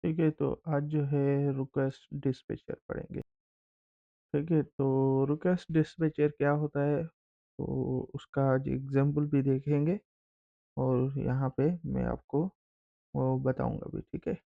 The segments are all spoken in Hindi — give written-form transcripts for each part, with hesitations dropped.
ठीक है, तो आज जो है रिक्वेस्ट डिस्पैचर पढ़ेंगे। ठीक है, तो रिक्वेस्ट डिस्पैचर क्या होता है, तो उसका आज एग्जाम्पल भी देखेंगे और यहाँ पे मैं आपको वो बताऊंगा भी। ठीक है,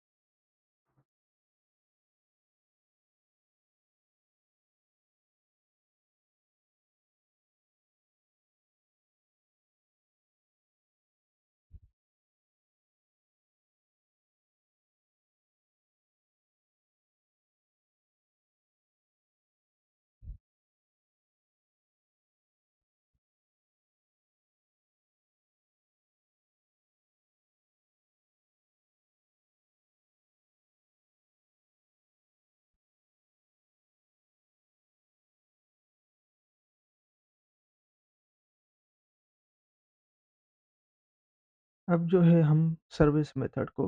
अब जो है हम सर्विस मेथड को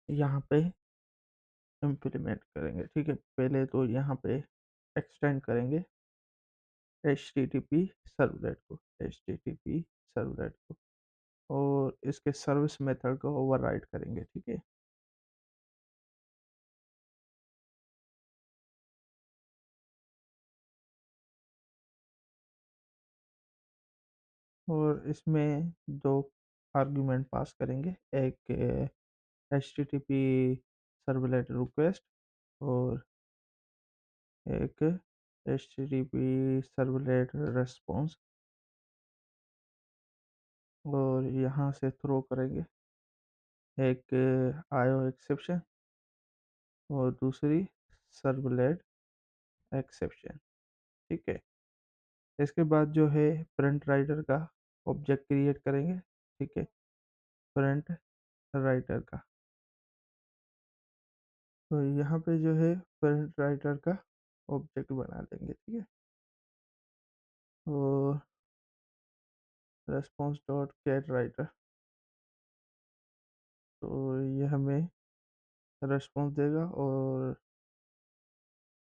यहाँ पे इम्प्लीमेंट करेंगे। ठीक है, पहले तो यहाँ पे एक्सटेंड करेंगे HTTP सर्वलेट को, HTTP सर्वलेट को, और इसके सर्विस मेथड को ओवरराइड करेंगे। ठीक है, और इसमें दो आर्गुमेंट पास करेंगे, एक HTTP सर्वलेट रिक्वेस्ट और एक HTTP सर्वलेट रेस्पॉन्स, और यहाँ से थ्रो करेंगे एक IO एक्सेप्शन और दूसरी सर्वलेट एक्सेप्शन। ठीक है, इसके बाद जो है प्रिंट राइटर का ऑब्जेक्ट क्रिएट करेंगे। ठीक है, प्रिंट राइटर का, तो यहाँ पे जो है प्रिंट राइटर का ऑब्जेक्ट बना देंगे। ठीक है, और रेस्पॉन्स डॉट गेट राइटर, तो ये हमें रेस्पॉन्स देगा, और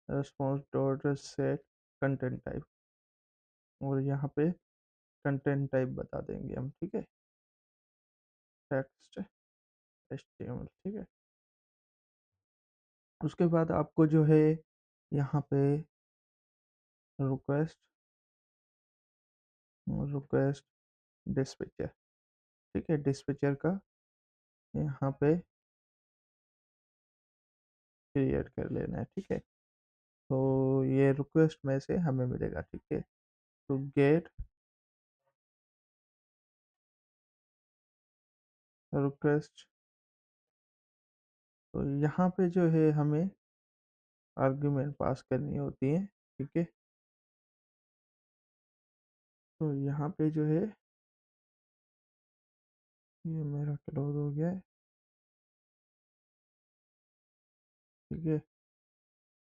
response dot set content type, और यहाँ पे कंटेंट टाइप बता देंगे हम। ठीक है, टेक्स्ट HTML। ठीक है, उसके बाद आपको जो है यहाँ पे रिक्वेस्ट रिक्वेस्ट डिस्पैचर, ठीक है, डिस्पैचर का यहाँ पे क्रिएट कर लेना है। ठीक है, तो ये रिक्वेस्ट में से हमें मिलेगा। ठीक है, तो गेट रिक्वेस्ट, तो यहाँ पे जो है हमें आर्गुमेंट पास करनी होती है। ठीक है, तो यहाँ पे जो है ये मेरा क्लोज हो गया है। ठीक है,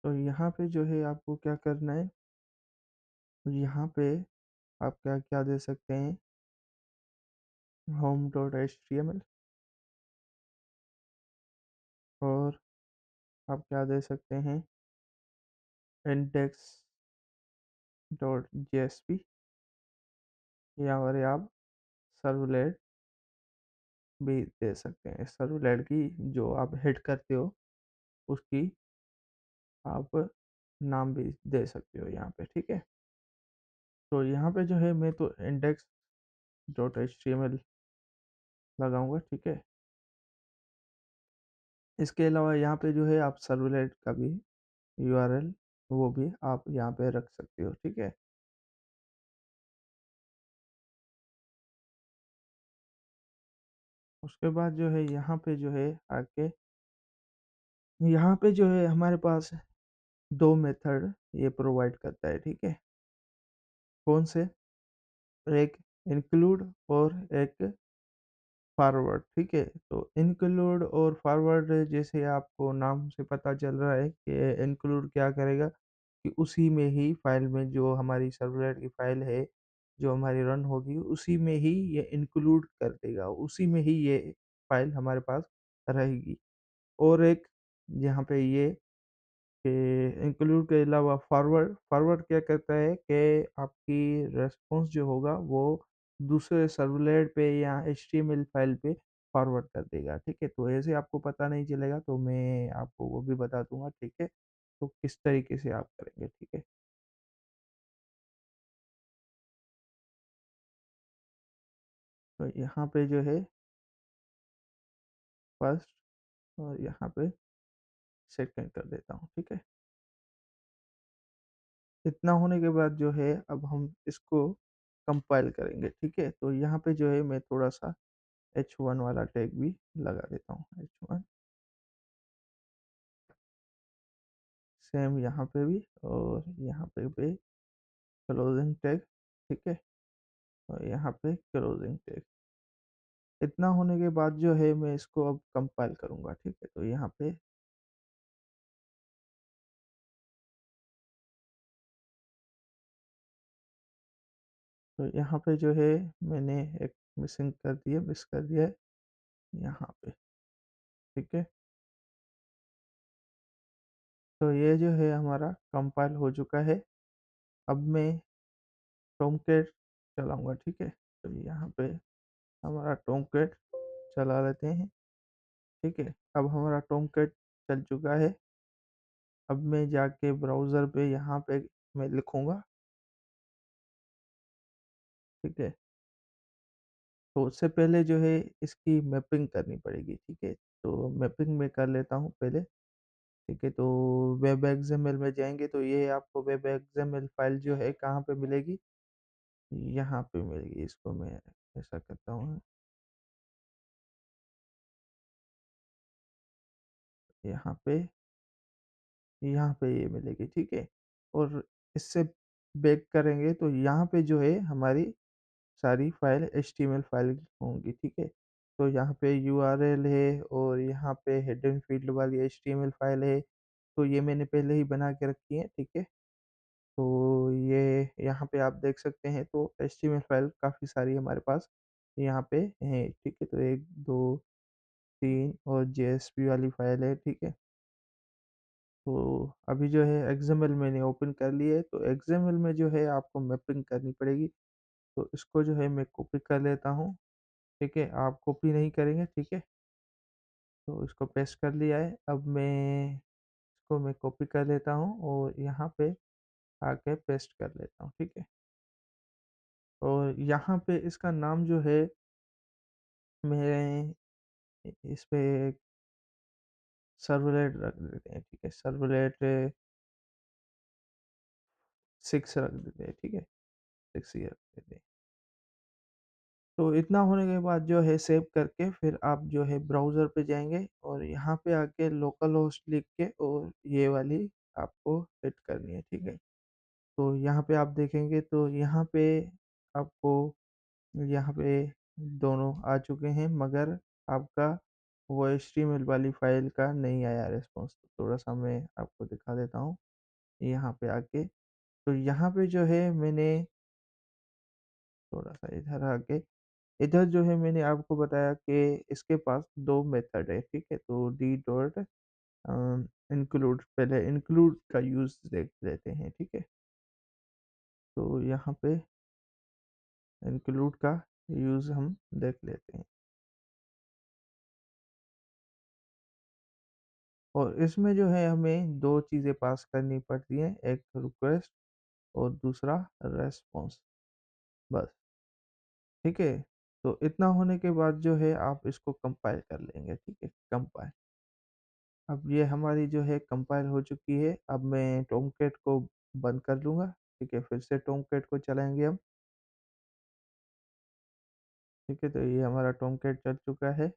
तो यहाँ पे जो है आपको क्या करना है, तो यहाँ पे आप क्या क्या दे सकते हैं, होम डॉट HTML, और आप क्या दे सकते हैं, इंडेक्स डॉट JSP, या और आप सर्वलेट भी दे सकते हैं। सर्वलेट की जो आप हेड करते हो उसकी आप नाम भी दे सकते हो यहाँ पे। ठीक है, तो यहाँ पे जो है मैं तो इंडेक्स डॉट HTML लगाऊंगा। ठीक है, इसके अलावा यहाँ पे जो है आप सर्वलेट का भी URL वो भी आप यहाँ पे रख सकते हो। ठीक है, उसके बाद जो है यहाँ पे जो है आके यहाँ पे जो है हमारे पास दो मेथड ये प्रोवाइड करता है। ठीक है, कौन से, एक इंक्लूड और एक फॉरवर्ड। ठीक है, तो इंक्लूड और फॉरवर्ड जैसे आपको नाम से पता चल रहा है कि इंक्लूड क्या करेगा कि उसी में ही फाइल में जो हमारी सर्वलेट की फाइल है जो हमारी रन होगी उसी में ही ये इंक्लूड कर देगा, उसी में ही ये फाइल हमारे पास रहेगी। और एक यहाँ पे ये कि इंक्लूड के अलावा फॉरवर्ड, फॉरवर्ड क्या करता है कि आपकी रेस्पॉन्स जो होगा वो दूसरे सर्वलेट पे या HTML फाइल पे फॉरवर्ड कर देगा, ठीक है? तो ऐसे आपको पता नहीं चलेगा, तो मैं आपको वो भी बता दूँगा, ठीक है? तो किस तरीके से आप करेंगे, ठीक है? तो यहाँ पे जो है फर्स्ट और यहाँ पे सेकंड कर देता हूँ, ठीक है? इतना होने के बाद जो है अब हम इसको कंपाइल करेंगे, ठीक है? तो यहाँ पे जो है मैं थोड़ा-सा H1 वाला टैग भी लगा देता हूँ, H1 सेम यहाँ पे भी और यहाँ पे भी क्लोजिंग टैग, ठीक है? और यहाँ पे क्लोजिंग टैग। इतना होने के बाद जो है मैं इसको अब कंपाइल करूँगा, ठीक है? तो यहाँ पे जो है मैंने एक मिस कर दिया है यहाँ पे, ठीक है? तो ये जो है हमारा कंपाइल हो चुका है। अब मैं टोमकैट चलाऊँगा, ठीक है? तो यहाँ पे हमारा टोमकैट चला लेते हैं, ठीक है? अब हमारा टोमकैट चल चुका है। अब मैं जाके ब्राउज़र पे यहाँ पे मैं लिखूँगा, ठीक है? तो उससे पहले जो है इसकी मैपिंग करनी पड़ेगी, ठीक है? तो मैपिंग मैं कर लेता हूँ पहले, ठीक है? तो वेब एक्सएमएल में जाएँगे तो ये आपको वेब एक्सएमएल फ़ाइल जो है कहाँ पे मिलेगी? यहाँ पे मिलेगी। इसको मैं ऐसा करता हूँ, यहाँ पे ये मिलेगी, ठीक है? और इससे बैक करेंगे तो यहाँ पे जो है हमारी सारी फ़ाइल एचटीएमएल फ़ाइल होंगी, ठीक है? तो यहाँ पे यूआरएल है और यहाँ पे हिडन फ़ील्ड वाली एचटीएमएल फ़ाइल है, तो ये मैंने पहले ही बना के रखी है, ठीक है? तो ये यहाँ पे आप देख सकते हैं तो एचटीएमएल फ़ाइल काफ़ी सारी हमारे पास यहाँ पे हैं, ठीक है? तो 1, 2, 3 और जेएसपी वाली फ़ाइल है, ठीक है? तो अभी जो है एक्सएमएल मैंने ओपन कर ली है, तो एक्सएमएल में जो है आपको मैपिंग करनी पड़ेगी, तो इसको जो है मैं कॉपी कर लेता हूँ, ठीक है? आप कॉपी नहीं करेंगे, ठीक है? तो इसको पेस्ट कर लिया है, अब मैं इसको मैं कॉपी कर लेता हूँ और यहाँ पे आके पेस्ट कर लेता हूँ, ठीक है? और यहाँ पे इसका नाम जो है मैं इस पे सर्वलेट रख देते हैं, ठीक है? सर्वलेट 6 रख देते हैं, ठीक है? 6 ही रख देते हैं। तो इतना होने के बाद जो है सेव करके फिर आप जो है ब्राउज़र पे जाएँगे और यहाँ पे आके लोकल होस्ट लिख के और ये वाली आपको सेट करनी है, ठीक है? तो यहाँ पे आप देखेंगे तो आपको यहाँ पे दोनों आ चुके हैं मगर आपका वो एचटीएमएल वाली फ़ाइल का नहीं आया रिस्पॉन्स। थोड़ा-सा मैं आपको दिखा देता हूँ यहाँ पे आके। तो यहाँ पे जो है मैंने थोड़ा-सा इधर आके इधर जो है मैंने आपको बताया कि इसके पास 2 मेथड है, ठीक है? तो डी डॉट इंक्लूड पहले इंक्लूड का यूज़ देख लेते हैं, ठीक है? तो यहाँ पे इंक्लूड का यूज़ हम देख लेते हैं और इसमें जो है हमें 2 चीज़ें पास करनी पड़ती हैं, एक रिक्वेस्ट और दूसरा रिस्पॉन्स, बस, ठीक है? तो इतना होने के बाद जो है आप इसको कंपाइल कर लेंगे, ठीक है? कंपाइल अब ये हमारी जो है कंपाइल हो चुकी है। अब मैं टोमकैट को बंद कर लूँगा, ठीक है? फिर से टोमकैट को चलाएँगे हम, ठीक है? तो ये हमारा टोमकैट चल चुका है।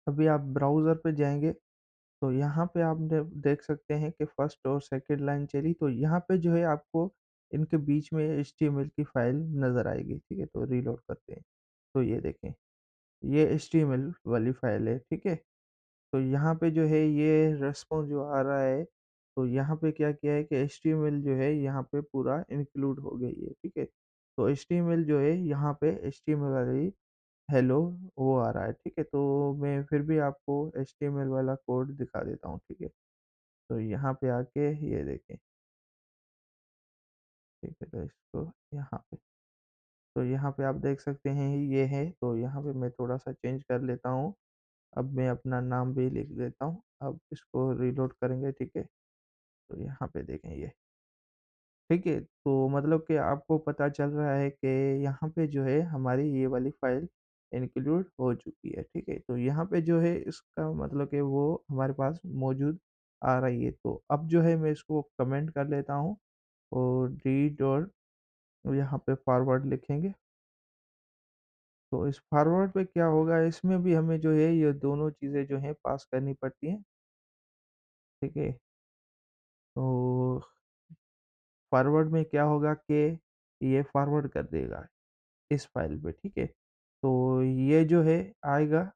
अभी आप ब्राउज़र पे जाएँगे, तो यहाँ पे आप देख सकते हैं कि फर्स्ट और सेकंड लाइन चली, तो यहाँ पे जो है आपको इनके बीच में एचटीएमएल की फ़ाइल नज़र आएगी, ठीक है? तो रीलोड करते हैं। तो ये देखें, ये एचटीएमएल वाली फ़ाइल है, ठीक है? तो यहाँ पे जो है ये रिस्पॉन्स जो आ रहा है, तो यहाँ पे क्या किया है कि एचटीएमएल जो है यहाँ पे पूरा इंक्लूड हो गई है, ठीक है? तो एचटीएमएल जो है यहाँ पे एचटीएमएल वाली हेलो वो आ रहा है, ठीक है? तो मैं फिर भी आपको एचटीएमएल वाला कोड दिखा देता हूँ, ठीक है? तो यहाँ पे आके ये देखें, ठीक है? तो इसको यहाँ पे तो यहाँ पे आप देख सकते हैं ये है, तो यहाँ पे मैं थोड़ा-सा चेंज कर लेता हूँ। अब मैं अपना नाम भी लिख देता हूँ। अब इसको रीलोड करेंगे, ठीक है? तो यहाँ पे देखें ये, ठीक है? तो मतलब कि आपको पता चल रहा है कि यहाँ पे जो है हमारी ये वाली फ़ाइल इंक्लूड हो चुकी है, ठीक है? तो यहाँ पे जो है इसका मतलब कि वो हमारे पास मौजूद आ रही है। तो अब जो है मैं इसको कमेंट कर लेता हूँ और रीड और यहाँ पे फॉरवर्ड लिखेंगे। तो इस फॉरवर्ड पे क्या होगा, इसमें भी हमें जो है ये दोनों चीज़ें जो हैं पास करनी पड़ती हैं, ठीक है? तो फॉरवर्ड में क्या होगा कि ये फॉरवर्ड कर देगा इस फ़ाइल पे, ठीक है? तो ये जो है आएगा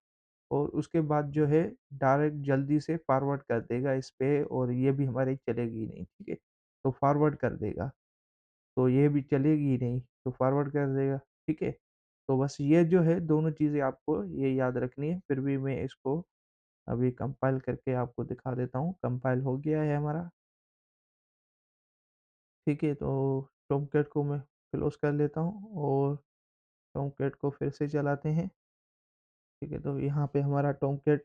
और उसके बाद जो है डायरेक्ट जल्दी से फॉरवर्ड कर देगा इस पे और ये भी हमारी चलेगी नहीं, ठीक है? तो फॉरवर्ड कर देगा, तो ये भी चलेगी ही नहीं, तो फॉरवर्ड कर देगा, ठीक है? तो बस ये जो है दोनों चीज़ें आपको ये याद रखनी है, फिर भी मैं इसको अभी कंपाइल करके आपको दिखा देता हूँ। कंपाइल हो गया है हमारा, ठीक है? तो टॉमकैट को मैं क्लोज़ कर लेता हूँ और टॉमकैट को फिर से चलाते हैं, ठीक है? तो यहाँ पे हमारा टॉमकैट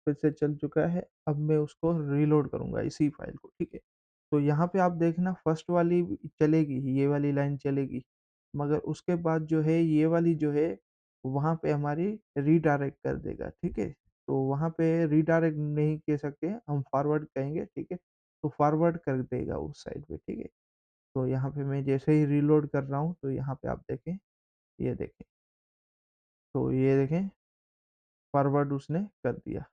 फिर से चल चुका है। अब मैं उसको रीलोड करूँगा इसी फ़ाइल को, ठीक है? तो यहाँ पे आप देखना फर्स्ट वाली चलेगी, ये वाली लाइन चलेगी, मगर उसके बाद जो है ये वाली जो है, वहाँ पे हमारी रीडायरेक्ट कर देगा, ठीक है? तो वहाँ पे रीडायरेक्ट नहीं कह सकते, हम फॉरवर्ड कहेंगे, ठीक है? तो फॉरवर्ड कर देगा उस साइड पे, ठीक है? तो यहाँ पे मैं जैसे ही रीलोड कर रहा हूँ, तो यहाँ पे आप देखें, ये देखें, तो ये देखें फॉरवर्ड उसने कर दिया।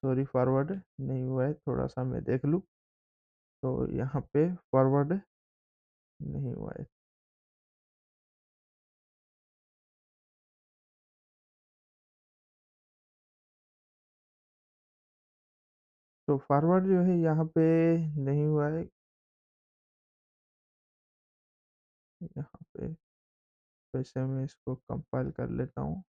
सॉरी फॉरवर्ड नहीं हुआ है, थोड़ा-सा मैं देख लूँ, तो यहाँ पे फॉरवर्ड नहीं हुआ है। तो फॉरवर्ड जो है यहाँ पे नहीं हुआ है, यहाँ पे फिर से मैं इसको कंपाइल कर लेता हूँ।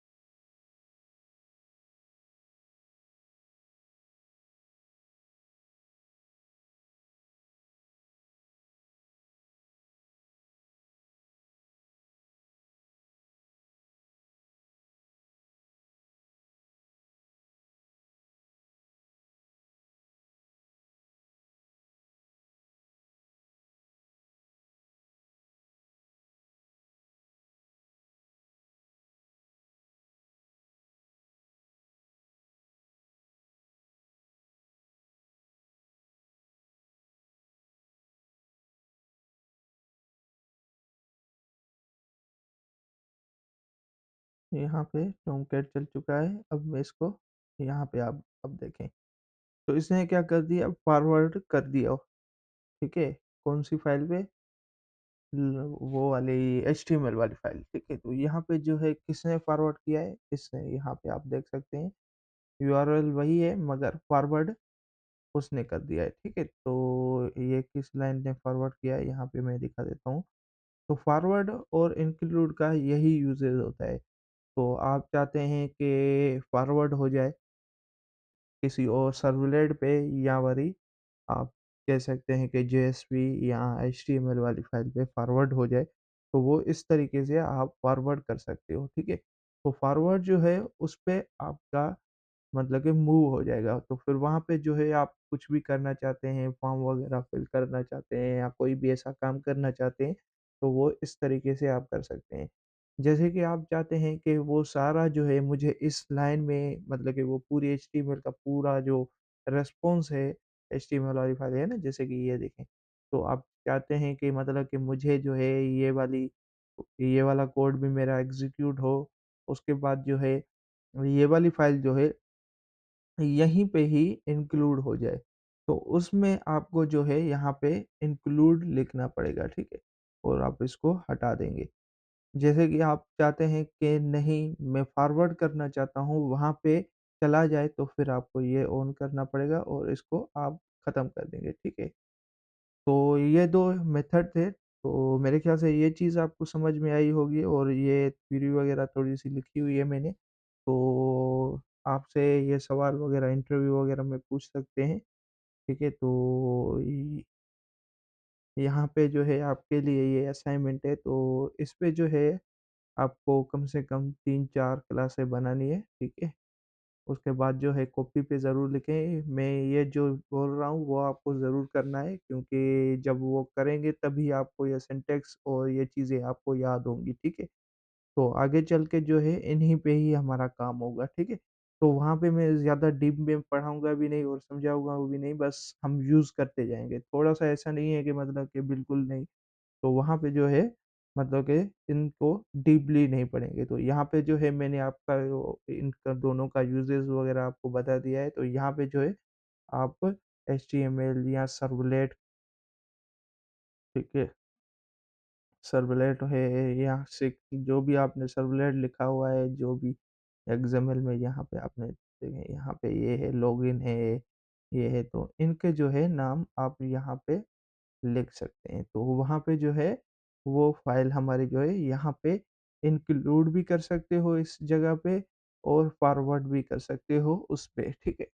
यहाँ पे टॉमकैट चल चुका है, अब मैं इसको यहाँ पे आप अब देखें, तो इसने क्या कर दिया, फॉरवर्ड कर दिया, ठीक है? कौन-सी फ़ाइल पे? वो वाली एचटीएमएल वाली फ़ाइल, ठीक है? तो यहाँ पे जो है किसने फॉरवर्ड किया है? इसने, यहाँ पे आप देख सकते हैं, यूआरएल वही है मगर फॉरवर्ड उसने कर दिया है, ठीक है? तो ये किस लाइन ने फॉरवर्ड किया है, यहाँ पे मैं दिखा देता हूँ। तो फॉरवर्ड और इंक्लूड का यही यूज़ेज़ होता है। तो आप चाहते हैं कि फॉरवर्ड हो जाए किसी और सर्वलेट पे, या वरी आप कह सकते हैं कि जेएसपी या एचटीएमएल वाली फ़ाइल पे फॉरवर्ड हो जाए, तो वो इस तरीके से आप फॉरवर्ड कर सकते हो, ठीक है? तो फॉरवर्ड जो है उस पे आपका मतलब कि मूव हो जाएगा। तो फिर वहाँ पे जो है आप कुछ भी करना चाहते हैं, फॉर्म वगैरह फिल करना चाहते हैं या कोई भी ऐसा काम करना चाहते हैं, तो वो इस तरीके से आप कर सकते हैं। जैसे कि आप चाहते हैं कि वो सारा जो है मुझे इस लाइन में मतलब कि वो पूरी एचटीएमएल का पूरा जो रिस्पॉन्स है, एचटीएमएल वाली फाइल है ना, जैसे कि ये देखें, तो आप चाहते हैं कि मतलब कि मुझे जो है ये वाला कोड भी मेरा एग्ज़ीक्यूट हो, उसके बाद जो है ये वाली फाइल जो है यहीं पे ही इंक्लूड हो जाए। तो उसमें आपको जो है यहाँ पे इंक्लूड लिखना पड़ेगा, ठीक है? और आप इसको हटा देंगे। जैसे कि आप चाहते हैं कि नहीं मैं फॉरवर्ड करना चाहता हूँ, वहाँ पे चला जाए तो फिर आपको ये ऑन करना पड़ेगा और इसको आप ख़त्म कर देंगे, ठीक है? तो ये 2 मेथड थे, तो मेरे ख़्याल से ये चीज़ आपको समझ में आई होगी और ये थ्योरी वग़ैरह थोड़ी-सी लिखी हुई है मैंने। तो आपसे ये सवाल वग़ैरह इंटरव्यू वग़ैरह में पूछ सकते हैं, ठीक है? तो इ यहाँ पे जो है आपके लिए ये असाइनमेंट है, तो इस पे जो है आपको कम से कम 3-4 क्लासें बनानी है, ठीक है? उसके बाद जो है कॉपी पे ज़रूर लिखें। मैं ये जो बोल रहा हूँ वो आपको ज़रूर करना है, क्योंकि जब वो करेंगे तभी आपको ये सिंटैक्स और ये चीज़ें आपको याद होंगी, ठीक है? तो आगे चल के जो है इन्हीं पे ही हमारा काम होगा, ठीक है? तो वहाँ पे मैं ज़्यादा डीप में पढ़ाऊँगा भी नहीं और समझाऊँगा भी नहीं, बस हम यूज़ करते जाएँगे। थोड़ा-सा ऐसा नहीं है कि मतलब कि बिल्कुल नहीं, तो वहाँ पे जो है मतलब कि इनको डीपली नहीं पढ़ेंगे। तो यहाँ पे जो है मैंने आपका वो इनका दोनों का यूसेज़ वगैरह आपको बता दिया है, तो यहाँ पे जो है आप एचटीएमएल या सर्वलेट, ठीक है? सर्वलेट है या सिक जो भी आपने सर्वलेट लिखा हुआ है, जो भी एक्सएमएल में यहाँ पे आपने देखें, यहाँ पे ये है, लॉगिन है, ये है, तो इनके जो है नाम आप यहाँ पे लिख सकते हैं। तो वहाँ पे जो है वो फ़ाइल हमारी जो है यहाँ पे इंक्लूड भी कर सकते हो इस जगह पे और फॉरवर्ड भी कर सकते हो उस पे, ठीक है?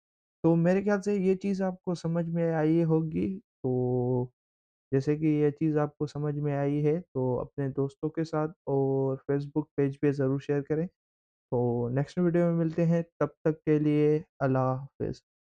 तो मेरे ख़्याल से ये चीज़ आपको समझ में आई होगी। तो जैसे कि ये चीज़ आपको समझ में आई है, तो अपने दोस्तों के साथ और फ़ेसबुक पेज पे ज़रूर शेयर करें। तो नेक्स्ट वीडियो में मिलते हैं, तब तक के लिए अल्लाह हाफ़िज़।